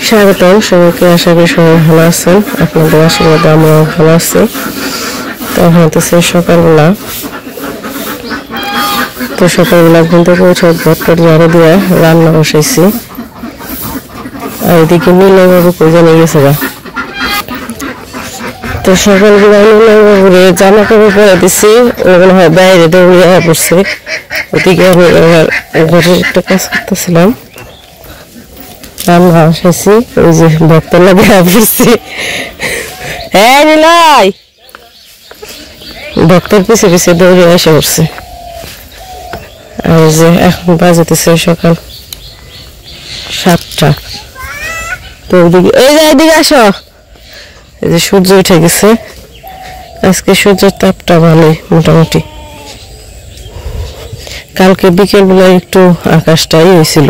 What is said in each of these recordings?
স্বাগতম সবাইকে, আশা করি সবাই ভালো আছেন। আপনাদের আশীর্বাদে আমরাও ভালো আছি। তো হতেছে সকালবেলা, ঘুম থেকে উঠে ভট্টর ঝাড়ু দিয়ে রান্না বসাইছি। আর এদিকে নীলয় বাবু কই জানে গেছে গা। তো সকালবেলা নীলয় বাবুরে জামা কাপড় পরে দিছি, ওগুলো হয় বাইরে দৌড়িয়ে পড়ছে। ওদিকে আমি ঘরের একটা কাজ করতেছিলাম, রান্না বসাইছি। ওই যে ভক্তর লাগে পড়ছি। হ্যাঁ নীলয়, ভক্তর পিছে পিছে দৌড়ে এসে পড়ছে। আর যে এখন বাজতেছে সকাল 7টা। তো ওদিকে এই যে এদিকে আসো, এই যে সূর্য উঠে গেছে। আজকে সূর্যের তাপটা ভালোই মোটামুটি। কালকে বিকেল বেলা একটু আকাশটাই হয়েছিল,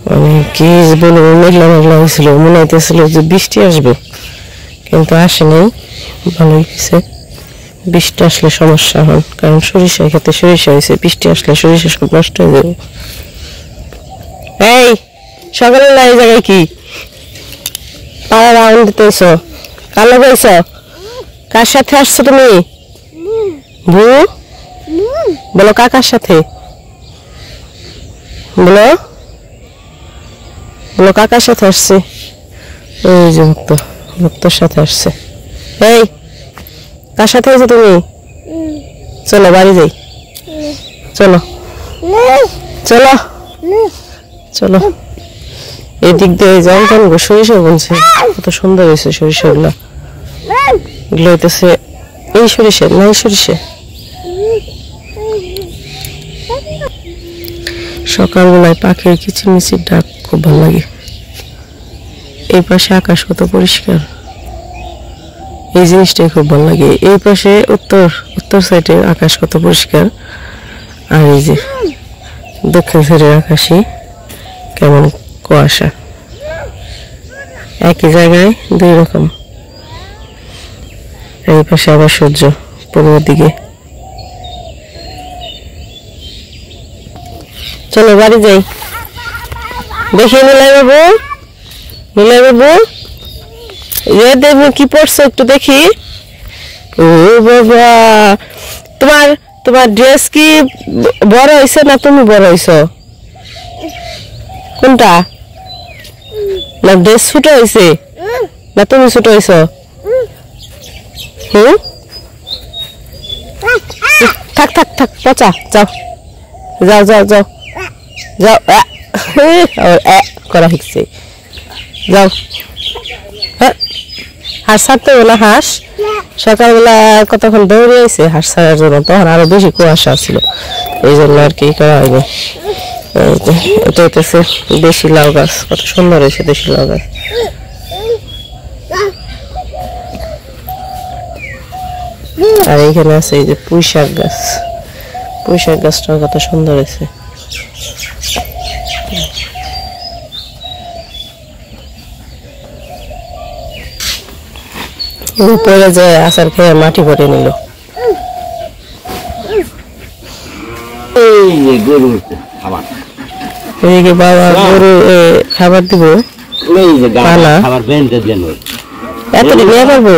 মানে কি বলবো, মেঘলা মেঘলা হয়েছিল, মনে হইতেছিল যে বৃষ্টি আসবে, কিন্তু আসেনি। ভালোই হয়েছে। বৃষ্টি আসলে সমস্যা হন, কারণ সরিষা খেতে সরিষা হয়েছে, বৃষ্টি আসলে সরিষা সব নষ্ট হয়ে যাবে। এই সকালবেলা এই জায়গায় কি পাড়া রাউন্ড দিতেছ? কালো বলছ? কার সাথে আসছো তুমি? বলো কাকার সাথে, বলো বলো কাকার সাথে আসছে। ওই যে ভক্তর সাথে আসছে। এই কার সাথে আছো তুমি? চলো বাড়ি যাই, চলো চলো চলো। এদিক দিয়ে যাও, কেন গো সরিষা বলছে, কত সুন্দর হয়েছে সরিষা গুলা। এগুলো হইতেছে এই সরিষা না, এই সরিষা। সকালবেলায় পাখির কিচিরমিচির ডাক খুব ভালো লাগে। এই পাশে আকাশ কত পরিষ্কার, এই জিনিসটাই খুব ভালো লাগে। এই পাশে উত্তর সাইডে আকাশ কত পরিষ্কার, আর এই যে দক্ষিণ সাইডের আকাশে কেমন কুয়াশা। একই জায়গায় দুই রকম। এই পাশে আবার সূর্য পূর্ব দিকে। চলো বাড়ি যাই। দেখি নীলয় বাবু কি পড়ছো একটু দেখি। ও বাবা, তোমার ড্রেস কি বড় হয়েছে না তুমি বড় হয়েছো? কোনটা? না ড্রেস ছোট হয়েছে না তুমি ছোট হয়েছো? থাক থাক থাক, পচা, যাও যাও যাও যাও যাও। করা শিখছে, যাও। হাঁস ছাড়তে বলে, হাঁস সকালবেলা কতক্ষণ দৌড়ে আছে হাঁস ছাড়ার জন্য, তখন আরো বেশি কুয়াশা ছিল, এই জন্য আর কি করা হয়নি। এটা হইতেছে দেশি লাউ গাছ, কত সুন্দর হয়েছে দেশি লাউ গাছ। আর এইখানে আছে এই যে পুঁই শাক গাছটাও কত সুন্দর হয়েছে। পরে যে আচার খেয়ে মাটি ভরে নিল। এদিকে বাবা গরু খাবার দিব, এত নিয়ে পারবো।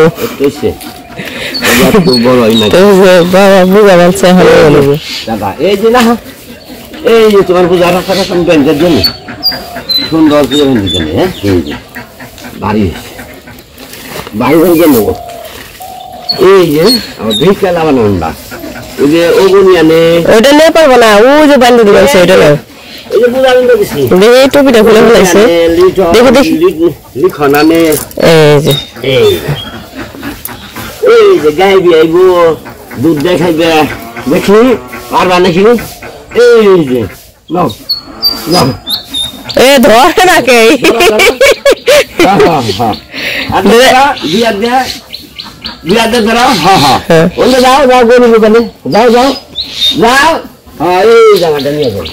বাবা বুঝা বলছে এই যে না, এই যে তোমার পূজা ব্যাংকের জন্য সুন্দর পূজা ব্যাংকের জন্য। হ্যাঁ, এই যে বাড়ি জন্য এই যে আমার ভিক্ষা লাগানো আমরা, ওই যে ওগুনিয়ানে ওইটা নিয়ে পারবো না, ও যে বান্ধি দিয়েছে ওইটা না। এই যে পূজা আনন্দ দিছি, এই টুপিটা খুলে ফেলাইছে, দেখো দেখি লিখনানে। এই যে গাই আইব, দুধ দেখাইবে, দেখি পারবা নাকি? এই যে নাও নাও, এ ধরে না কে বিয়াতে ধরাও। ওটা যাও যাও, গরু দোকানে যাও যাও যাও। এই জায়গাটা নিয়ে যাও,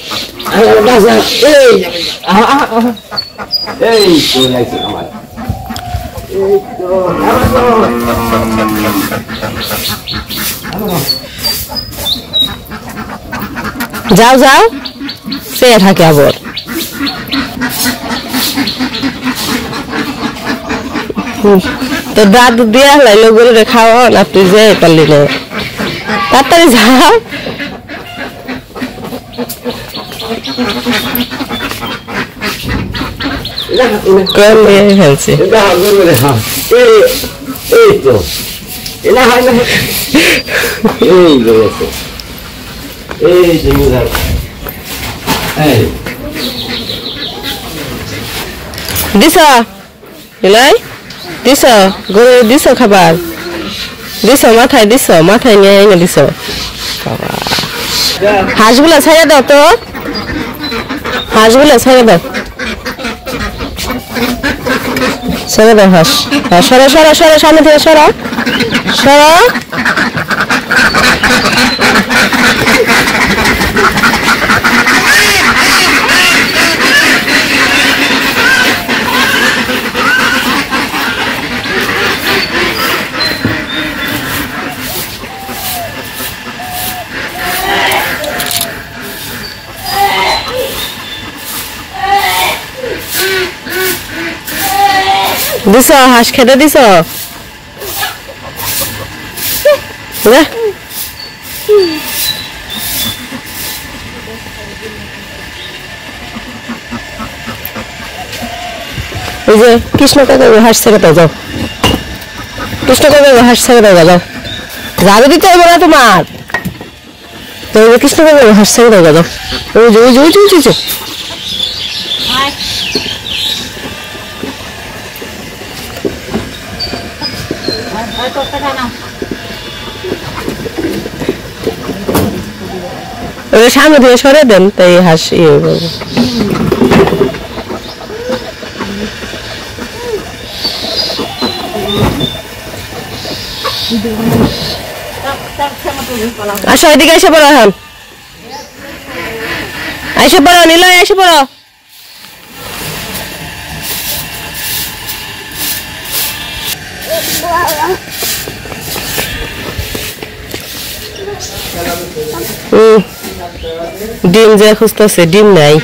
এই চলে আসছে আমার। যাও যাও, সে থাকে আবার। তো দাঁত দিয়ে লাইলো গরুরে খাওয়া না তুই যে পারলি না তাড়াতাড়ি যাও কোন নিয়ে ফেলছি এই তো এলা হয় না এই রয়েছে এই যে মুদার এই দিছ এলাই দিছ গরু দিছ খাবার দিছ মাথায় নিয়ে এনে দিছ হাঁসগুলা ছেড়ে দাও তো হাঁসগুলা ছেড়ে দাও হাঁস সরা সরা সরা সামনে থেকে সরা সরা দিছ হাঁস খেতে দিছ ওই যে কৃষ্ণ কাকা হাঁস ছেড়ে দাও যাও কৃষ্ণ কাকা হাঁস ছেড়ে দাও যাও যাবে দিতে হবে না তোমার তো ওই যে কৃষ্ণ কাকা হাঁস ছেড়ে দাও যাও ওই যে ওই যে ওই যে ওই যে ওই সামনে দিয়ে সরে দেন তাই হাঁস ইয়ে করবো আসো এদিকে এসে পড়ো এখন এসে পড়ো নিলয় এসে পড়ো ডিম যে খুঁজতেছে ডিম নাই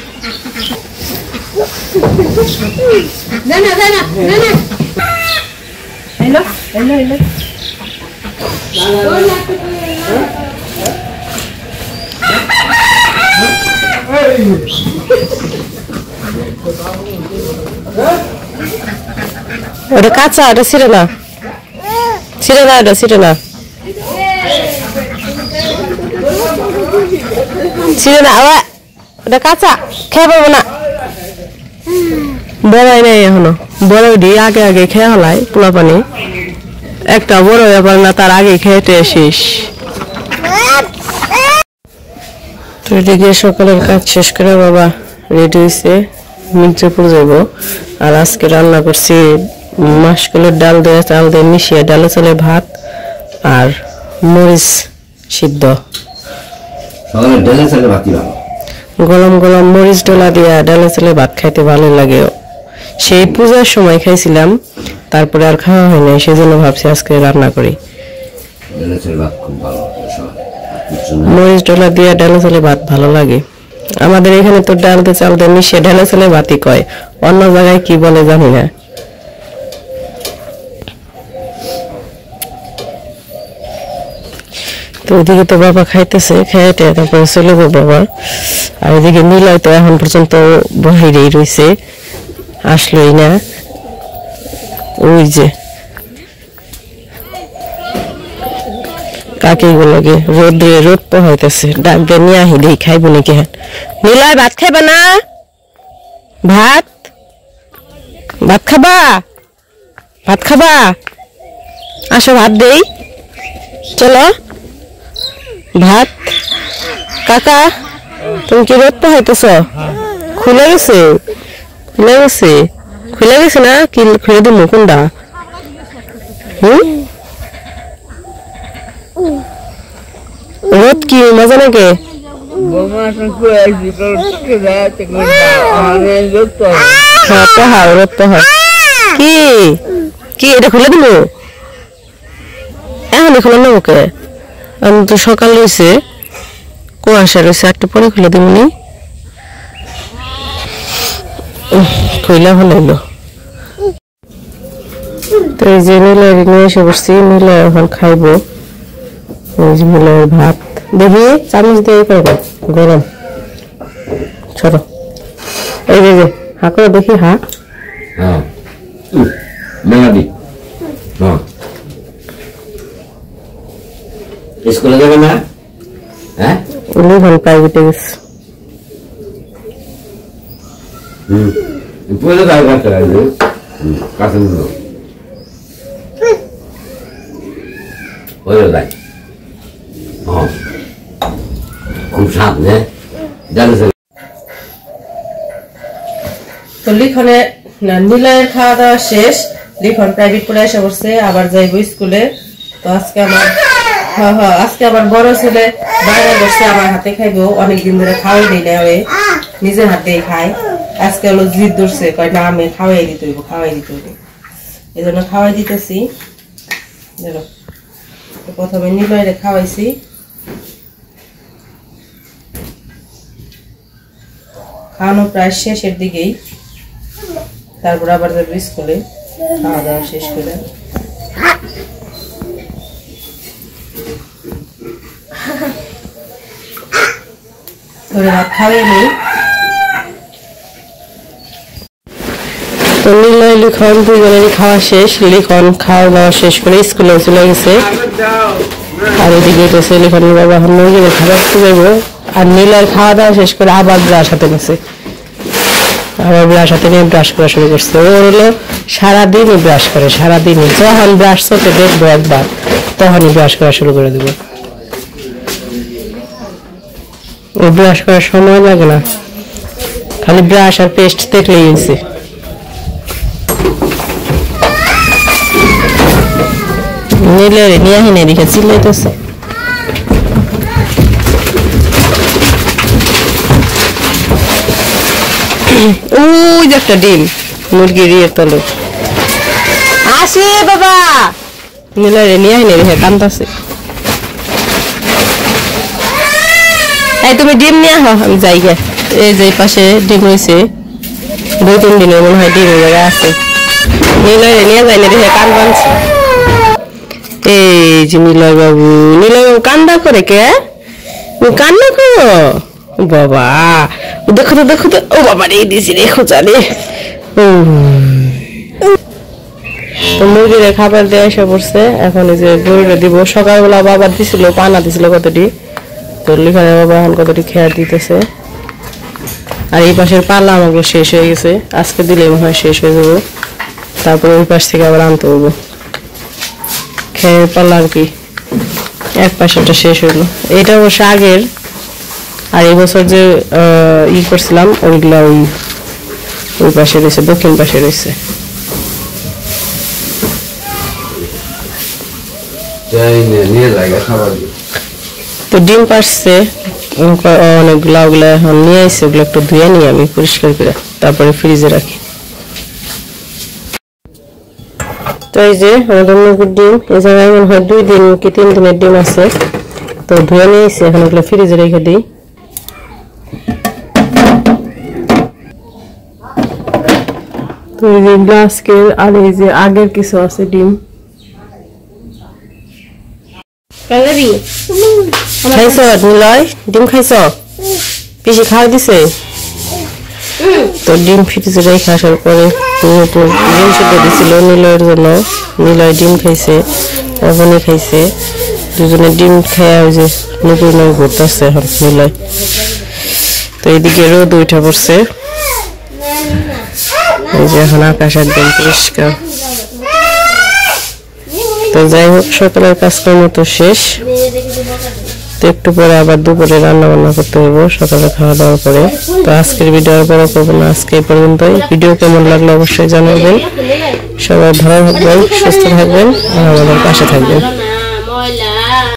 ওটা কাঁচা ওটা ছিঁড়ে না ওটা ছিঁড়ে না ছিঁড়ে না আবার ওটা কাঁচা খেয়ে পাবো না বড়াই নেই এখনো বড় দিয়ে আগে আগে খেয়ে হলাই পোলা পানি একটা বড় ব্যাপার না তার আগে খেতে শেষ তো এদিকে সকালের কাজ শেষ করে বাবা রেডি হয়েছে মির্জাপুর যাব আর আজকে রান্না করছি মাসকলের ডাল দিয়ে চাল দিয়ে মিশিয়ে ডালে চালে ভাত আর মরিচ সিদ্ধ গরম গরম মরিচ ডলা দিয়া ডালে চালে ভাত খাইতে ভালো লাগে সেই পূজার সময় খাইছিলাম তারপরে আর খাওয়া হয় নাই সেজন্য ভাবছি আজকে রান্না করি মরিচ ডলা দিয়া ডালে চালে ভাত ভালো লাগে আমাদের এখানে তো ডাল দিয়ে চাল দিয়ে মিশিয়ে ডালে চালে ভাতই কয় অন্য জায়গায় কি বলে জানি না তো ওইদিকে তো বাবা খাইতেছে খেয়েটে তারপরে চলে যাবো বাবা আর ওইদিকে নিলয় তো এখন পর্যন্ত বাহিরেই রয়েছে আসলোই না ওই যে কাকে গুলোকে রোদ পোহাইতেছে ডাক দিয়ে নিয়ে আহি দেই খাইব নাকি হ্যাঁ নিলয় ভাত খাইবা না ভাত খাবা আসো ভাত দেই চলো ভাত কাকা তুমি কি রোদ পোহাইতেছ খুলে গেছে না কি খুলে দিব কোনটা রোদ কি মজা নাকি রোদ পোহা কি এটা খুলে দিল এখন খুলে নেবো কে আমি তো সকাল রয়েছে কুয়াশা রয়েছে একটু পরে খুলে দিবনি খুইলা ভালো তো এই যে নিলয় নিয়ে এসে বসছি, নিলয় এখন খাইবো। এই যে নিলয়ের ভাত, দেখি চামচ দিয়ে করবো, গরম ছোট। এই যে হা করে দেখি, হা মেলাদি স্কুলে যাবে না? হ্যাঁ, লিখন প্রাইভেটে গেছে। পয়লা দাও কাছে রাখবে, কাছে নিল পয়লা দাই। খুব সামনে জানো। তো লিখনে নিলয়ের খাওয়া দাওয়া শেষ, লিখন প্রাইভেট পড়ে এসে বসছে, আবার যাইবো স্কুলে। তো আজকে আমার বড় ছেলে বাইরে বসে আমার হাতে খাইবো, অনেকদিন ধরে খাওয়াই দিই না, নিজের হাতেই খায়। আজকে হলো জিদ ধরছে, কয় না আমি খাওয়াই দিতে হইব, এই জন্য খাওয়াই দিতেছি। প্রথমে নিলয়রে খাওয়াইছি, খাওয়ানো প্রায় শেষের দিকেই, তারপর আবার যাবো স্কুলে খাওয়া দাওয়া শেষ করে। খাওয়াই নেই। তো নিলয় লিখন দুজনেরই খাওয়া শেষ, লিখন খাওয়া দাওয়া শেষ করে স্কুলে চলে গেছে। আর এদিকে গেছে লিখনের বাবা এখন মুরগির খাবার যাবো। আর নিলয় খাওয়া দাওয়া শেষ করে আবার ব্রাশ হাতে নিছে, আবার ব্রাশ হাতে নিয়ে ব্রাশ করা শুরু করছে। ও হলো সারাদিনই ব্রাশ করে, সারাদিনই যখন ব্রাশ চোখে দেখবো একবার তখনই ব্রাশ করা শুরু করে দেবো। ও ব্রাশ করার সময় লাগে না, খালি ব্রাশ আর পেস্ট দেখলেই হয়েছে। নিলে নিয়ে আসেনি, এদিকে চিল্লাইতেছে। ওই যে একটা ডিম মুরগির ইয়ে তলে আসে বাবা, নিলে নিয়ে আসেনি, রেখে কান্দাছে। এই তুমি ডিম নিয়ে আহ, আমি যাই গে। এই যে পাশে ডিম হয়েছে, 2-3 দিনের মনে হয় ডিম জায়গা আছে। নিলয় নিয়ে যায়নি, রেখে কান বানছে। এই যে নিলয় বাবু কান্দা করে, কে কান্না করো বাবা? দেখো তো দেখো তো, ও বাবা রে দিছি রে খোঁচারে। মুরগিরে খাবার দেওয়া এসে পড়ছে, এখন এই যে গরুরে দিব। সকালবেলা বাবা দিছিল, পানা দিছিল কতটি, তো লিখানে বাবা এখন কতটি খেয়ার দিতেছে। আর এই পাশের পাল্লা আমাকে শেষ হয়ে গেছে, আজকে দিলে মনে হয় শেষ হয়ে যাবো, তারপরে ওই পাশ থেকে আবার আনতে হবো। খেয়ে পাল্লা আর কি এক পাশেটা শেষ হইলো, এটা অবশ্য আগের। আর এই বছর যে ই করছিলাম ওইগুলা ওই পাশে রয়েছে, দক্ষিণ পাশে রয়েছে। তো ডিম পারছে অনেকগুলা, ওগুলা এখন নিয়ে আসছে, ওগুলো একটু ধুয়ে নিয়ে আমি পরিষ্কার করে তারপরে ফ্রিজে রাখি। তো এই যে আমাদের মুরগির ডিম, এই জায়গায় মনে হয় 2 দিন কি 3 দিনের ডিম আছে, তো ধুয়ে নিয়ে এসে এখন ওগুলো ফ্রিজে রেখে দিই। তো এই যে গ্লাসকের আর এই যে আগের কিছু আছে ডিম। খাইছ নিলয়? ডিম খাইছ? পিসি খাওয়া দিছে? তো ডিম ফ্রিজে রেখে আসার পরে ডিম সেদ্ধ দিছিল নিলয়ের জন্য, নিলয় ডিম খাইছে, অবনি খাইছে, দুজনে ডিম খেয়ে ওই যে নতুন ঘুরতেছে এখন নিলয়। তো এইদিকে রোদ উঠে পড়ছে, এই যে এখন আকাশ একদম পরিষ্কার। তো যাই হোক, সকালের কাজকর্ম তো শেষ, তো একটু পরে আবার দুপুরে রান্না বান্না করতে হইব সকালে খাওয়া দাওয়ার পরে। তো আজকের ভিডিও বড় করবো না, আজকে এই পর্যন্তই। ভিডিও কেমন লাগলো অবশ্যই জানাবেন। সবাই ভালো থাকবেন, সুস্থ থাকবেন আর আমাদের পাশে থাকবেন।